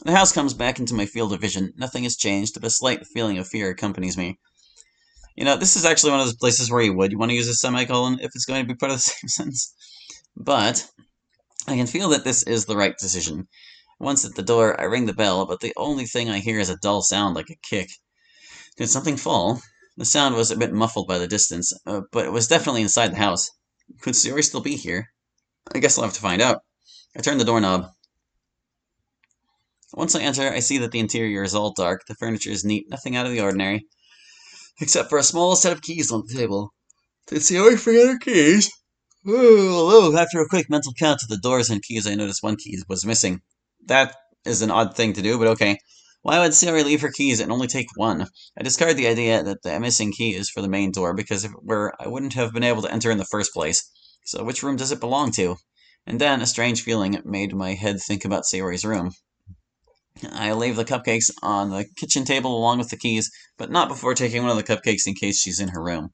The house comes back into my field of vision. Nothing has changed, but a slight feeling of fear accompanies me. This is actually one of those places where you want to use a semicolon if it's going to be part of the same sentence. But I can feel that this is the right decision. Once at the door, I ring the bell, but the only thing I hear is a dull sound like a kick. Did something fall? The sound was a bit muffled by the distance, but it was definitely inside the house. Could Sayori still be here? I guess I'll have to find out. I turn the doorknob. Once I enter, I see that the interior is all dark, the furniture is neat, nothing out of the ordinary, except for a small set of keys on the table. Did Sayori forget her keys? Although, after a quick mental count of the doors and keys, I noticed one key was missing. That is an odd thing to do, but okay. Why would Sayori leave her keys and only take one? I discard the idea that the missing key is for the main door, because if it were, I wouldn't have been able to enter in the first place. So which room does it belong to? And then a strange feeling made my head think about Sayori's room. I leave the cupcakes on the kitchen table along with the keys, but not before taking one of the cupcakes in case she's in her room.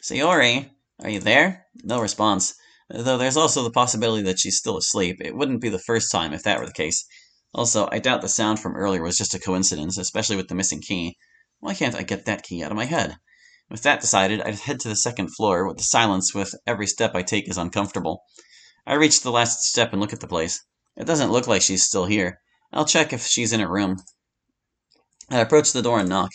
Sayori, are you there? No response. Though there's also the possibility that she's still asleep. It wouldn't be the first time if that were the case. Also, I doubt the sound from earlier was just a coincidence, especially with the missing key. Why can't I get that key out of my head? With that decided, I'd head to the second floor, with the silence with every step I take is uncomfortable. I reach the last step and look at the place. It doesn't look like she's still here. I'll check if she's in her room. I approach the door and knock.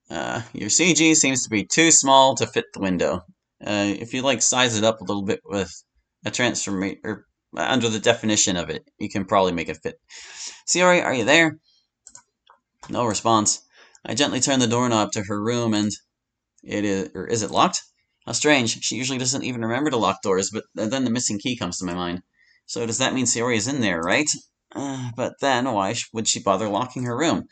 Your CG seems to be too small to fit the window. If you size it up a little bit with a transformation, or under the definition of it, you can probably make it fit. Sayori, are you there? No response. I gently turn the doorknob to her room and is it locked? How strange. She usually doesn't even remember to lock doors, but then the missing key comes to my mind. So does that mean Sayori is in there, right? But then why would she bother locking her room?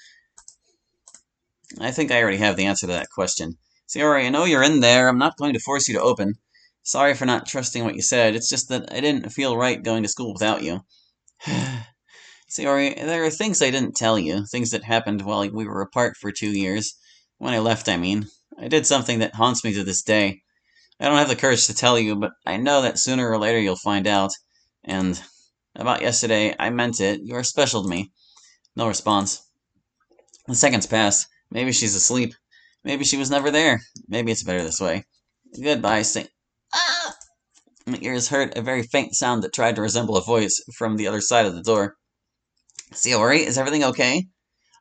I think I already have the answer to that question. Sayori, I know you're in there. I'm not going to force you to open. Sorry for not trusting what you said. It's just that I didn't feel right going to school without you. Sayori, there are things I didn't tell you. Things that happened while we were apart for 2 years. When I left, I mean. I did something that haunts me to this day. I don't have the courage to tell you, but I know that sooner or later you'll find out. And about yesterday, I meant it. You are special to me. No response. The seconds pass. Maybe she's asleep. Maybe she was never there. Maybe it's better this way. Goodbye, Ah! My ears heard a very faint sound that tried to resemble a voice from the other side of the door. Sayori, is everything okay?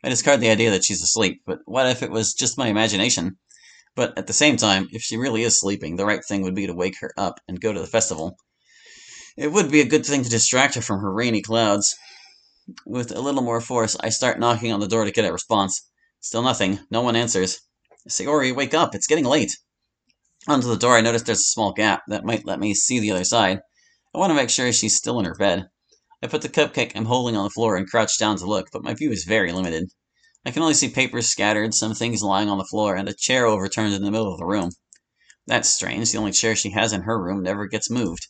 I discard the idea that she's asleep, but what if it was just my imagination? But at the same time, if she really is sleeping, the right thing would be to wake her up and go to the festival. It would be a good thing to distract her from her rainy clouds. With a little more force, I start knocking on the door to get a response. Still nothing. No one answers. Sayori, wake up. It's getting late. Onto the door, I notice there's a small gap that might let me see the other side. I want to make sure she's still in her bed. I put the cupcake I'm holding on the floor and crouch down to look, but my view is very limited. I can only see papers scattered, some things lying on the floor, and a chair overturned in the middle of the room. That's strange. The only chair she has in her room never gets moved.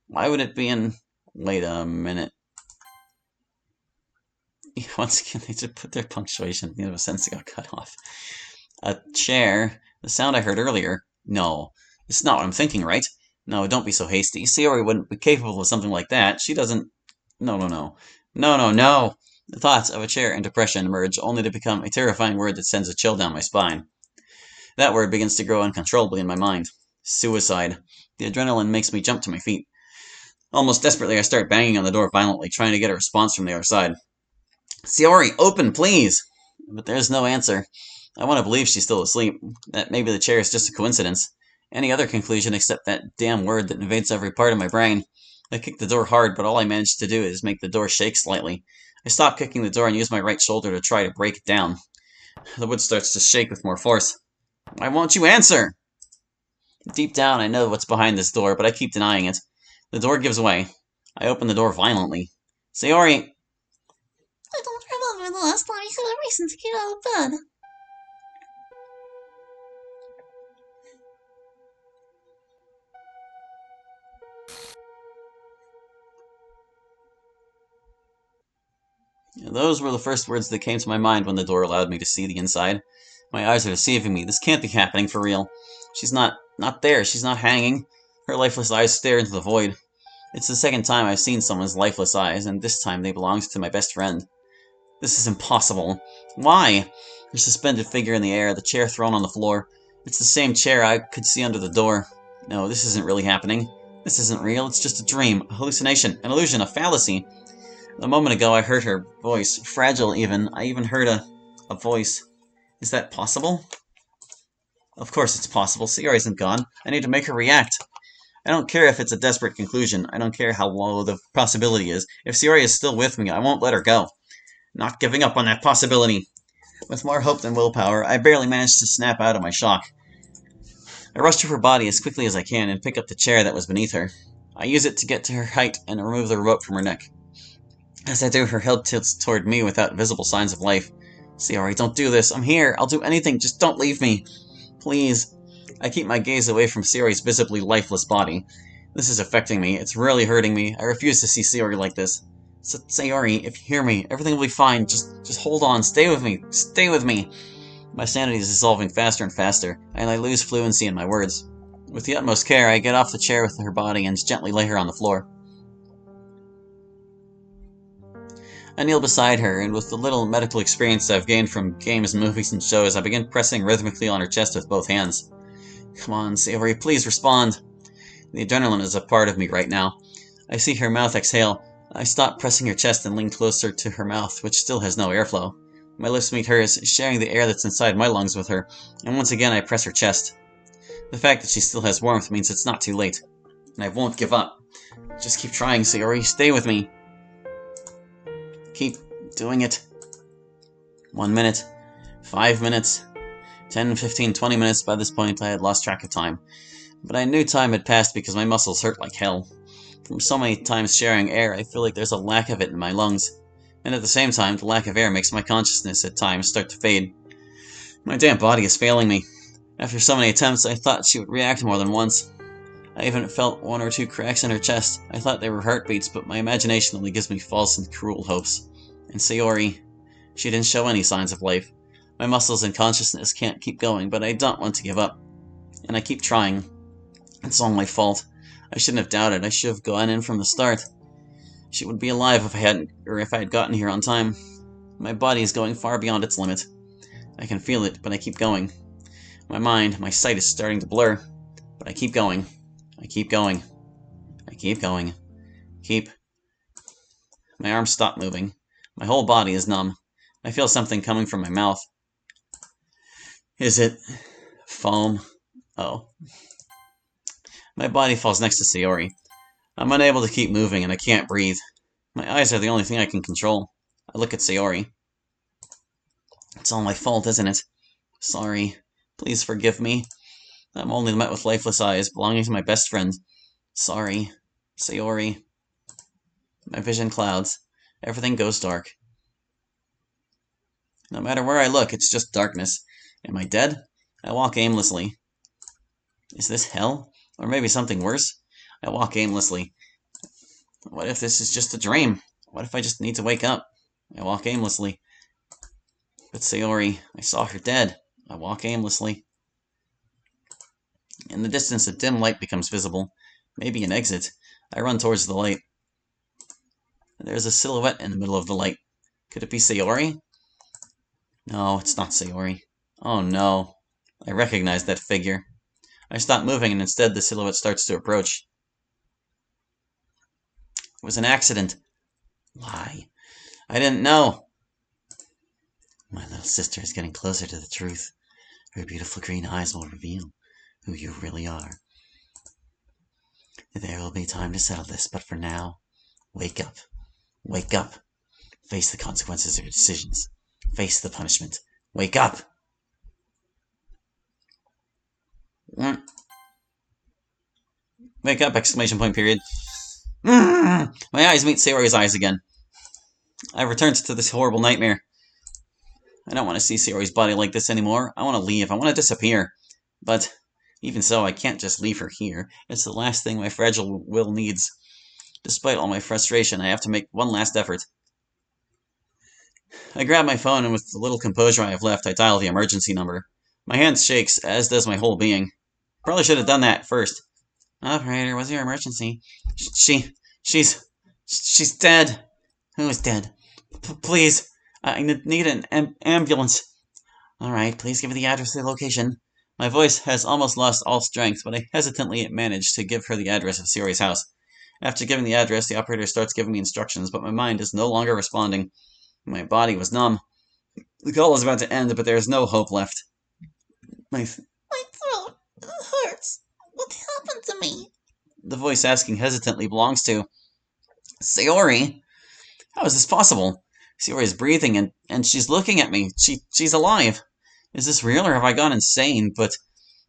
Why would it be in... Wait a minute. Once again, they just put their punctuation at the end of a sentence that got cut off. A chair. The sound I heard earlier. No. It's not what I'm thinking, right? No, don't be so hasty. Sayori wouldn't be capable of something like that. She doesn't... No. No. The thoughts of a chair and depression emerge, only to become a terrifying word that sends a chill down my spine. That word begins to grow uncontrollably in my mind. Suicide. The adrenaline makes me jump to my feet. Almost desperately, I start banging on the door violently, trying to get a response from the other side. Sayori, open, please! But there's no answer. I want to believe she's still asleep, that maybe the chair is just a coincidence. Any other conclusion except that damn word that invades every part of my brain. I kick the door hard, but all I manage to do is make the door shake slightly. I stop kicking the door and use my right shoulder to try to break it down. The wood starts to shake with more force. Why won't you answer? Deep down, I know what's behind this door, but I keep denying it. The door gives way. I open the door violently. Sayori! I don't remember the last time you had a reason to get out of bed. Those were the first words that came to my mind when the door allowed me to see the inside. My eyes are deceiving me. This can't be happening for real. She's not there. She's not hanging. Her lifeless eyes stare into the void. It's the second time I've seen someone's lifeless eyes, and this time they belonged to my best friend. This is impossible. Why? Her suspended figure in the air, the chair thrown on the floor. It's the same chair I could see under the door. No, this isn't really happening. This isn't real, it's just a dream, a hallucination, an illusion, a fallacy. A moment ago I heard her voice, fragile even. I even heard a voice. Is that possible? Of course it's possible. Sayori isn't gone. I need to make her react. I don't care if it's a desperate conclusion. I don't care how low the possibility is. If Sayori is still with me, I won't let her go. Not giving up on that possibility. With more hope than willpower, I barely managed to snap out of my shock. I rush to her body as quickly as I can and pick up the chair that was beneath her. I use it to get to her height and remove the rope from her neck. As I do, her head tilts toward me without visible signs of life. Sayori, don't do this. I'm here. I'll do anything. Just don't leave me. Please. I keep my gaze away from Sayori's visibly lifeless body. This is affecting me. It's really hurting me. I refuse to see Sayori like this. Sayori, if you hear me, everything will be fine. Just hold on. Stay with me. Stay with me. My sanity is dissolving faster and faster, and I lose fluency in my words. With the utmost care, I get off the chair with her body and gently lay her on the floor. I kneel beside her, and with the little medical experience I've gained from games, movies, and shows, I begin pressing rhythmically on her chest with both hands. Come on, Sayori, please respond. The adrenaline is a part of me right now. I see her mouth exhale. I stop pressing her chest and lean closer to her mouth, which still has no airflow. My lips meet hers, sharing the air that's inside my lungs with her, and once again I press her chest. The fact that she still has warmth means it's not too late, and I won't give up. Just keep trying, Sayori. Stay with me. Keep doing it. 1 minute. 5 minutes. 10, 15, 20 minutes. By this point, I had lost track of time. But I knew time had passed because my muscles hurt like hell. From so many times sharing air, I feel like there's a lack of it in my lungs. And at the same time, the lack of air makes my consciousness at times start to fade. My damn body is failing me. After so many attempts, I thought she would react more than once. I even felt 1 or 2 cracks in her chest. I thought they were heartbeats, but my imagination only gives me false and cruel hopes. And Sayori, she didn't show any signs of life. My muscles and consciousness can't keep going, but I don't want to give up. And I keep trying. It's all my fault. I shouldn't have doubted. I should have gone in from the start. She would be alive if I had gotten here on time. My body is going far beyond its limit. I can feel it, but I keep going. My mind, my sight is starting to blur, but I keep going. I keep going. I keep going. Keep. My arms stop moving. My whole body is numb. I feel something coming from my mouth. Is it foam? Oh. My body falls next to Sayori. I'm unable to keep moving, and I can't breathe. My eyes are the only thing I can control. I look at Sayori. It's all my fault, isn't it? Sorry. Please forgive me. I'm only met with lifeless eyes, belonging to my best friend. Sorry. Sayori. My vision clouds. Everything goes dark. No matter where I look, it's just darkness. Am I dead? I walk aimlessly. Is this hell? Or maybe something worse? I walk aimlessly. What if this is just a dream? What if I just need to wake up? I walk aimlessly. But Sayori, I saw her dead. I walk aimlessly. In the distance, a dim light becomes visible. Maybe an exit. I run towards the light. There's a silhouette in the middle of the light. Could it be Sayori? No, it's not Sayori. Oh no. I recognize that figure. I stop moving and instead the silhouette starts to approach. It was an accident. Lie. I didn't know. My little sister is getting closer to the truth. Her beautiful green eyes will reveal who you really are. There will be time to settle this, but for now, wake up. Wake up. Face the consequences of your decisions. Face the punishment. Wake up! Wake up! Exclamation point period. My eyes meet Sayori's eyes again. I returned to this horrible nightmare. I don't want to see Sayori's body like this anymore. I want to leave. I want to disappear. But even so, I can't just leave her here. It's the last thing my fragile will needs. Despite all my frustration, I have to make one last effort. I grab my phone, and with the little composure I have left, I dial the emergency number. My hand shakes, as does my whole being. Probably should have done that first. Operator, what's your emergency? She She's dead. Who is dead? Please, I need an ambulance. Alright, please give me the address of the location. My voice has almost lost all strength, but I hesitantly manage to give her the address of Sayori's house. After giving the address, the operator starts giving me instructions, but my mind is no longer responding. My body was numb. The call is about to end, but there is no hope left. My throat hurts. What happened to me? The voice asking hesitantly belongs to Sayori. How is this possible? Sayori is breathing and she's looking at me. She's alive. Is this real or have I gone insane? But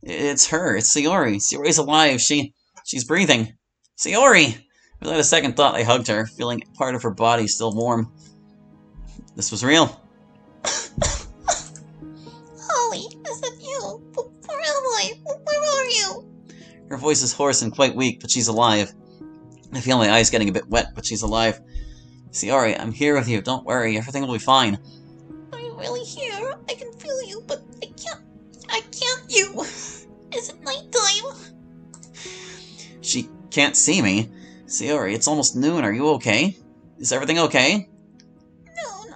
it's her. It's Sayori. Sayori's alive. She's breathing. Sayori! Without a second thought, I hugged her, feeling part of her body still warm. This was real. Holly, is that you? Where am I? Where are you? Her voice is hoarse and quite weak, but she's alive. I feel my eyes getting a bit wet, but she's alive. Sayori, I'm here with you. Don't worry. Everything will be fine. Are you really here? I can feel you, but I can't you. Is it nighttime? She can't see me. Sayori, it's almost noon. Are you okay? Is everything okay? No.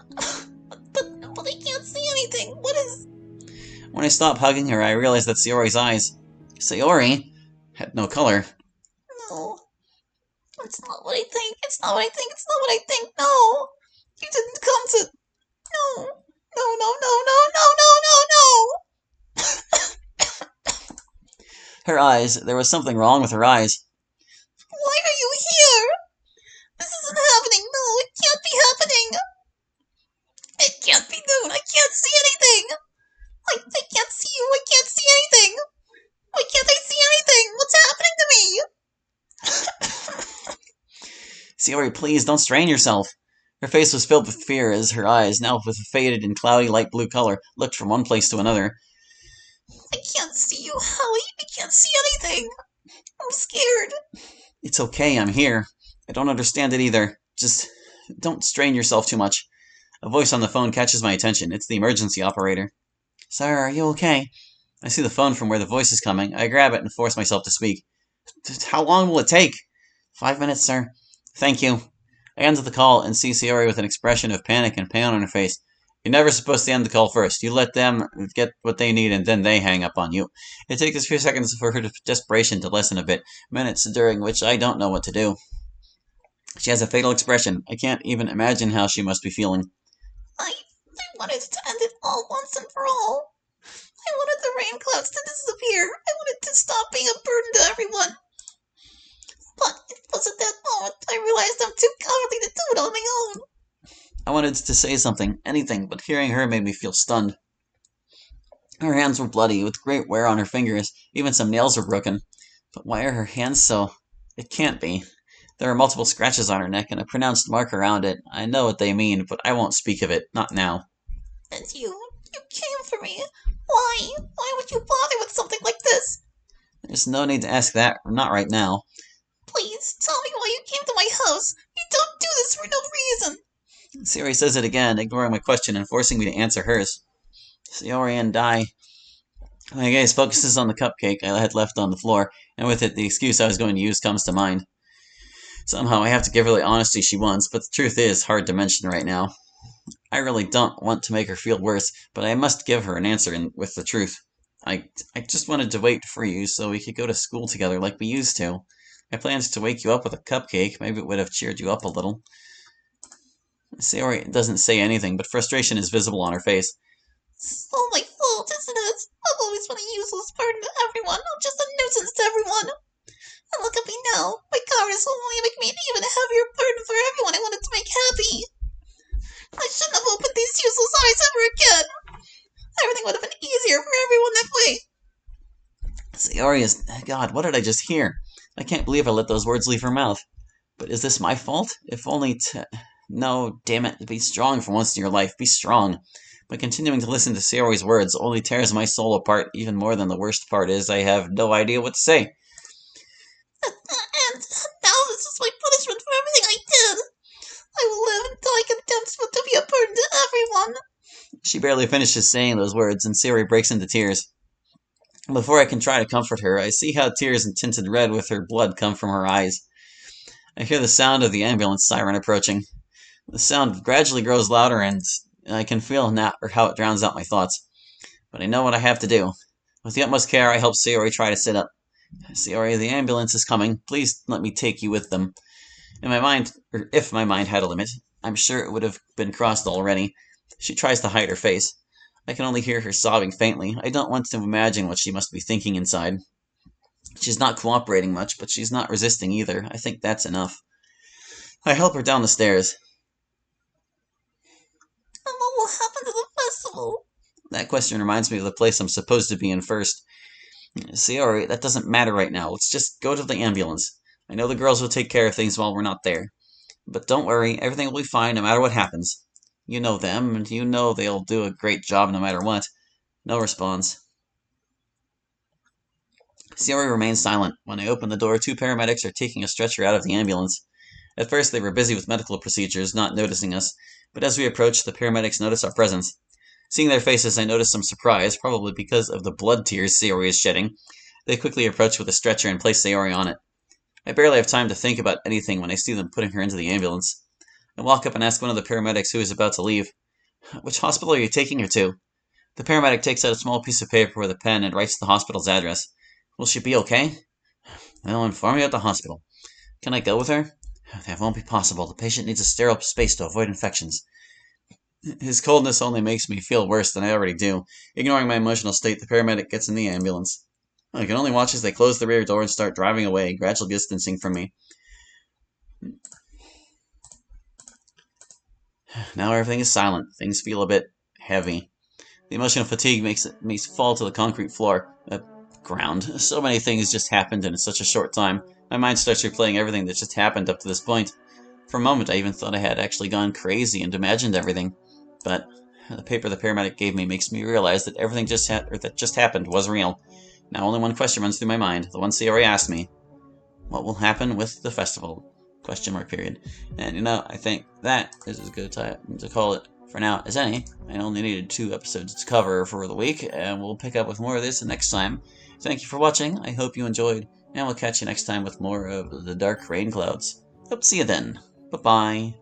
But I can't see anything. What is... When I stop hugging her, I realize that Sayori's eyes... Sayori had no color. No. It's not what I think. It's not what I think. It's not what I think. No. You didn't come to... No. Her eyes. There was something wrong with her eyes. Why are you here? This isn't happening. No, it can't be happening. It can't be noon. I can't see anything. I can't see you. I can't see anything. Why can't I see anything? What's happening to me? Sayori, please, don't strain yourself. Her face was filled with fear as her eyes, now with a faded and cloudy light blue color, looked from one place to another. I can't see you, Holly. I can't see anything. I'm scared. It's okay, I'm here. I don't understand it either. Just don't strain yourself too much. A voice on the phone catches my attention. It's the emergency operator. Sir, are you okay? I see the phone from where the voice is coming. I grab it and force myself to speak. How long will it take? 5 minutes, sir. Thank you. I end the call and see Sayori with an expression of panic and pain on her face. You're never supposed to end the call first. You let them get what they need and then they hang up on you. It takes a few seconds for her desperation to lessen a bit, minutes during which I don't know what to do. She has a fatal expression. I can't even imagine how she must be feeling. I wanted to end it all once and for all. I wanted the Rainclouds to disappear. I wanted to stop being a burden to everyone. But it was at that moment I realized I'm too cowardly to do it on my own. I wanted to say something, anything, but hearing her made me feel stunned. Her hands were bloody, with great wear on her fingers. Even some nails were broken. But why are her hands so... It can't be. There are multiple scratches on her neck and a pronounced mark around it. I know what they mean, but I won't speak of it. Not now. And you came for me. Why? Why would you bother with something like this? There's no need to ask that. Not right now. Please, tell me why you came to my house. You don't do this for no reason. Sayori says it again, ignoring my question and forcing me to answer hers. Sayori and I... My gaze focuses on the cupcake I had left on the floor, and with it the excuse I was going to use comes to mind. Somehow I have to give her the honesty she wants, but the truth is hard to mention right now. I really don't want to make her feel worse, but I must give her an answer with the truth. I just wanted to wait for you so we could go to school together like we used to. I planned to wake you up with a cupcake. Maybe it would have cheered you up a little. Sayori doesn't say anything, but frustration is visible on her face. It's all my fault, isn't it? I've always been a useless burden to everyone. I'm just a nuisance to everyone. And look at me now. My cowardice will only make me an even heavier burden for everyone I wanted to make happy. I shouldn't have opened these useless eyes ever again. Everything would have been easier for everyone that way. Sayori is... God, what did I just hear? I can't believe I let those words leave her mouth. But is this my fault? If only to... No, damn it. Be strong for once in your life. Be strong. But continuing to listen to Sayori's words only tears my soul apart even more than the worst part is I have no idea what to say. And now this is my punishment for everything I did. I will live and die content but to be a burden to everyone. She barely finishes saying those words, and Sayori breaks into tears. Before I can try to comfort her, I see how tears tinted red with her blood come from her eyes. I hear the sound of the ambulance siren approaching. The sound gradually grows louder, and I can feel now how it drowns out my thoughts. But I know what I have to do. With the utmost care, I help Sayori try to sit up. Sayori, the ambulance is coming. Please let me take you with them. In my mind, or if my mind had a limit, I'm sure it would have been crossed already. She tries to hide her face. I can only hear her sobbing faintly. I don't want to imagine what she must be thinking inside. She's not cooperating much, but she's not resisting either. I think that's enough. I help her down the stairs. And what will happen to the festival? That question reminds me of the place I'm supposed to be in first. Sayori, that doesn't matter right now. Let's just go to the ambulance. I know the girls will take care of things while we're not there. But don't worry, everything will be fine no matter what happens. You know them, and you know they'll do a great job no matter what. No response. Sayori remains silent. When I open the door, two paramedics are taking a stretcher out of the ambulance. At first, they were busy with medical procedures, not noticing us, but as we approach, the paramedics notice our presence. Seeing their faces, I notice some surprise, probably because of the blood tears Sayori is shedding. They quickly approach with a stretcher and place Sayori on it. I barely have time to think about anything when I see them putting her into the ambulance. I walk up and ask one of the paramedics who is about to leave, "Which hospital are you taking her to?" The paramedic takes out a small piece of paper with a pen and writes the hospital's address. "Will she be okay?" "I'll inform you at the hospital." "Can I go with her?" "That won't be possible. The patient needs a sterile space to avoid infections." His coldness only makes me feel worse than I already do. Ignoring my emotional state, the paramedic gets in the ambulance. I can only watch as they close the rear door and start driving away, gradually distancing from me. Now everything is silent. Things feel a bit heavy. The emotional fatigue makes me fall to the concrete floor. Ground. So many things just happened in such a short time. My mind starts replaying everything that just happened up to this point. For a moment, I even thought I had actually gone crazy and imagined everything. But the paper the paramedic gave me makes me realize that everything that just happened was real. Now only one question runs through my mind, the one Sayori asked me. What will happen with the festival? Question mark period. And I think that is as good a time to call it for now as any. I only needed 2 episodes to cover for the week, and we'll pick up with more of this next time. Thank you for watching. I hope you enjoyed, and we'll catch you next time with more of the Dark Rainclouds. Hope to see you then. Bye-bye.